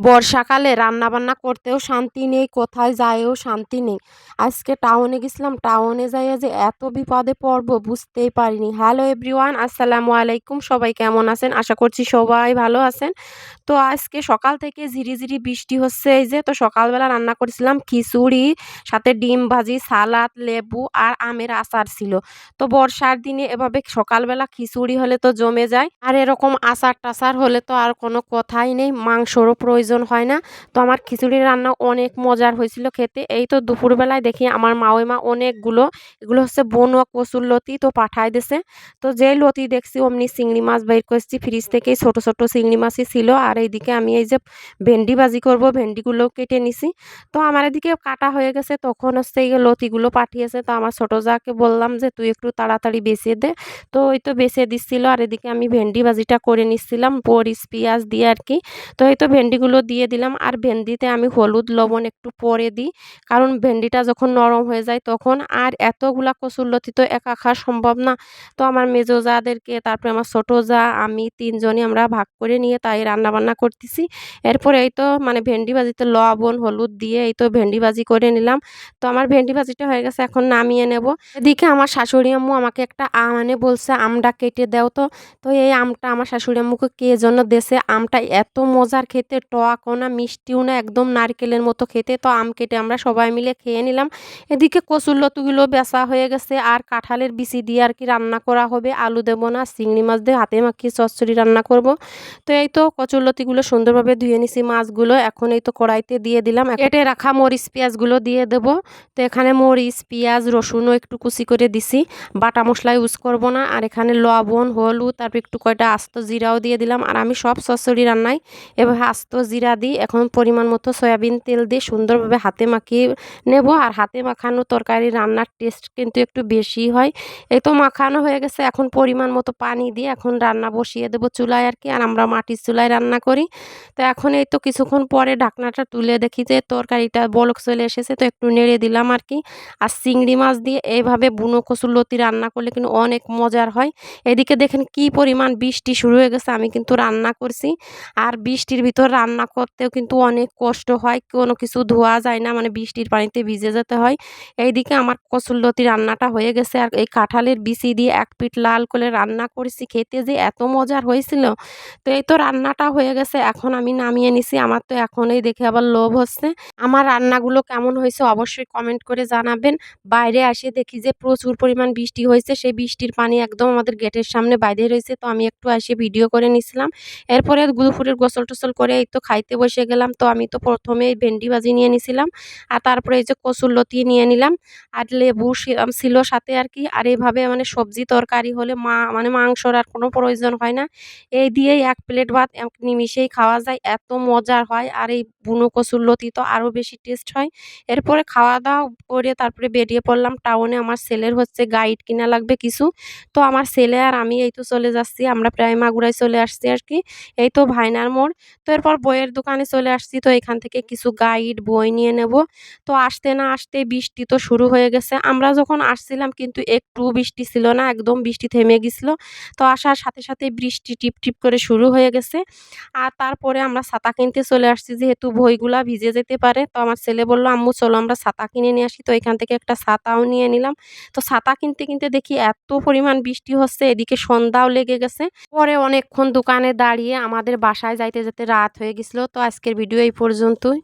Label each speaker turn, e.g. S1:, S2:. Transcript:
S1: বর্ষাকালে রান্নাবান্না করতেও শান্তি নেই, কোথায় যায়ও শান্তি নেই। আজকে টাউনে গেছিলাম, টাউনে যাইয়া যে এত বিপদে পড়বো বুঝতেই পারিনি। হ্যালো এভরিওয়ান, আসসালামু আলাইকুম। সবাই কেমন আছেন? আশা করছি সবাই ভালো আছেন। তো আজকে সকাল থেকে ঝিরিঝিরি বৃষ্টি হচ্ছে। এই যে তো সকালবেলা রান্না করেছিলাম খিচুড়ি, সাথে ডিম ভাজি, সালাদ, লেবু আর আমের আচার ছিল। তো বর্ষার দিনে এভাবে সকালবেলা খিচুড়ি হলে তো জমে যায়, আর এরকম আচার টাচার হলে তো আর কোনো কথাই নেই, মাংসরও প্রয়োজন হয় না। তো আমার খিচুড়ি রান্না অনেক মজার হয়েছিল খেতে। এই তো দুপুরবেলায় দেখি আমার মাওইমা অনেকগুলো, এগুলো হচ্ছে বনুয়া কচুর লতি, তো পাঠায় দিছে। তো যেই লতি দেখছি অমনি চিংড়ি মাছ বের করছি ফ্রিজ থেকেই, ছোট ছোট চিংড়ি মাছই ছিল। আর এইদিকে আমি এই যে ভেন্ডি ভাজি করব, ভেন্ডিগুলো কেটে নিছি। তো আমার এদিকে কাটা হয়ে গেছে, তখন হচ্ছে এই লতিগুলো পাঠিয়েছে। তো আমার ছোট যাকে বললাম যে তুই একটু তাড়াতাড়ি বেছে দে। তো ওই তো বেছে দিচ্ছিল, আর এদিকে আমি ভেন্ডি ভাজিটা করে নিচ্ছিলাম মরিচ পেঁয়াজ দিয়ে আর কি। তো এই তো ভেন্ডিগুলো দিয়ে দিলাম, আর ভেন্ডিতে আমি হলুদ লবণ একটু পরে দিই, কারণ ভেন্ডিটা যখন নরম হয়ে যায় তখন। আর এতগুলা কচুরলতি তো একা খাওয়া সম্ভব না। তো আমার মেজো যাদেরকে, তারপরে আমার ছোট যা, আমি তিনজনই আমরা ভাগ করে নিয়ে তাই রান্না বান্না করতেছি। এরপরে এই তো মানে ভেন্ডি ভাজিতে লবণ হলুদ দিয়ে এই তো ভেন্ডি ভাজি করে নিলাম। তো আমার ভেন্ডি ভাজিটা হয়ে গেছে, এখন নামিয়ে নেব। এদিকে আমার শাশুড়ি আম্মু আমাকে একটা আম এনে বলছে আমটা কেটে দাও তো। তো এই আমটা আমার শাশুড়ি আম্মুকে কে জন্য দেছে। আমটা এত মজার খেতে, টকও না মিষ্টিও না, একদম নারকেলের মতো খেতে। তো আম কেটে আমরা সবাই মিলে খেয়ে নিলাম। এদিকে কচুরলতিগুলো বেচা হয়ে গেছে, আর কাঁঠালের বিচি দিয়ে আর কি রান্না করা হবে, আলু দেবো না, চিংড়ি মাছ দিয়ে হাতে মাখিয়ে চচ্চড়ি রান্না করব। তো এই তো কচুরলতিগুলো সুন্দরভাবে ধুয়ে নিছি মাছগুলো, এখন এই তো কড়াইতে দিয়ে দিলাম। কেটে রাখা মরিচ পেঁয়াজগুলো দিয়ে দেবো। তো এখানে মরিচ পেঁয়াজ রসুনও একটু কুচি করে দিছি, বাটা মশলা ইউজ করব না। আর এখানে লবণ হলুদ, তারপর একটু কয়টা আস্ত জিরাও দিয়ে দিলাম। আর আমি সব চচ্চড়ি রান্নায় এভাবে আস্ত জিরা দিই। এখন পরিমাণ মতো সয়াবিন তেল দিয়ে সুন্দরভাবে হাতে মাখিয়ে নেব। আর হাতে মাখানো তরকারি রান্নার টেস্ট কিন্তু একটু বেশি হয়। এই তো মাখানো হয়ে গেছে, এখন পরিমাণ মতো পানি দিয়ে এখন রান্না বসিয়ে দেবো চুলায় আর কি। আর আমরা মাটির চুলায় রান্না করি। তো এখন এই তো কিছুক্ষণ পরে ঢাকনাটা তুলে দেখি যে তরকারিটা বলক চলে এসেছে, তো একটু নেড়ে দিলাম আর কি। আর চিংড়ি মাছ দিয়ে এইভাবে বুনো কচুরলতি রান্না করলে কিন্তু অনেক মজার হয়। এদিকে দেখেন কি পরিমাণ বৃষ্টি শুরু হয়ে গেছে, আমি কিন্তু রান্না করছি। আর বৃষ্টির ভিতর রান্না করতেও কিন্তু অনেক কষ্ট হয়, কোনো কিছু ধোয়া যায় না, মানে বৃষ্টির পানিতে ভিজে যেতে হয়। এইদিকে আমার কচুরলতি রান্নাটা হয়ে গেছে, আর এই কাঁঠালের বিচি দিয়ে এক পিঠ লাল করে রান্না করেছি, খেতে যে এত মজার হয়েছিল। তো এই তো রান্নাটা হয়ে গেছে, এখন আমি নামিয়ে নিছি। আমার তো এখনই দেখে আবার লোভ হচ্ছে। আমার রান্নাগুলো কেমন হয়েছে অবশ্যই কমেন্ট করে জানাবেন। বাইরে আসে দেখি যে প্রচুর পরিমাণ বৃষ্টি হয়েছে, সেই বৃষ্টির পানি একদম আমাদের গেটের সামনে বাইরে রয়েছে। তো আমি একটু এসে ভিডিও করে নিছিলাম। এরপরে দুপুরের গোসল টোসল করে এই তো খাইতে বসে গেলাম। তো আমি তো প্রথমেই ভেন্ডি ভাজি নিয়ে নিছিলাম, আর তারপরে এই যে কচুরলতি নিয়ে নিলাম, আর লেবু ছিল সাথে আর কি। আর এইভাবে মানে সবজি তরকারি হলে মানে মাংসর আর কোনো প্রয়োজন হয় না। এই দিয়েই এক প্লেট ভাত এক নিমিষেই খাওয়া যায়, এত মজার হয়। আর এই বুনো কচুরলতি তো আরও বেশি টেস্ট হয়। এরপরে খাওয়া দাওয়া করে তারপরে বেরিয়ে পড়লাম টাউনে। আমার ছেলের হচ্ছে গাইড কিনা লাগবে কিছু। তো আমার ছেলে আর আমি এই তো চলে যাচ্ছি, আমরা প্রায় মাগুরায় চলে আসছি আর কি। এই তো ভাইনার মোড়। তো এরপর বইয়ের দোকানে চলে আসছি, তো এখান থেকে কিছু গাইড বই নিয়ে নেব। তো আসতে না আসতে বৃষ্টি তো শুরু হয়ে গেছে। আমরা যখন আসছিলাম কিন্তু একটু বৃষ্টি ছিল না, একদম বৃষ্টি থেমে গেছিল। তো আসার সাথে সাথে বৃষ্টি টিপ টিপ করে শুরু হয়ে গেছে। আর তারপরে আমরা ছাতা কিনতে চলে আসছি, যেহেতু বইগুলা ভিজে যেতে পারে। তো আমার ছেলে বলল আম্মু চলো আমরা ছাতা কিনে নিয়ে আসি। তো এখান থেকে একটা ছাতাও নিয়ে নিলাম। তো ছাতা কিনতে কিনতে দেখি এত পরিমাণ বৃষ্টি হচ্ছে, এদিকে সন্ধ্যাও লেগে গেছে। পরে অনেকক্ষণ দোকানে দাঁড়িয়ে আমাদের বাসায় যাইতে যেতে রাত হয়ে গেছিল। তো আজকের ভিডিও এই পর্যন্তই।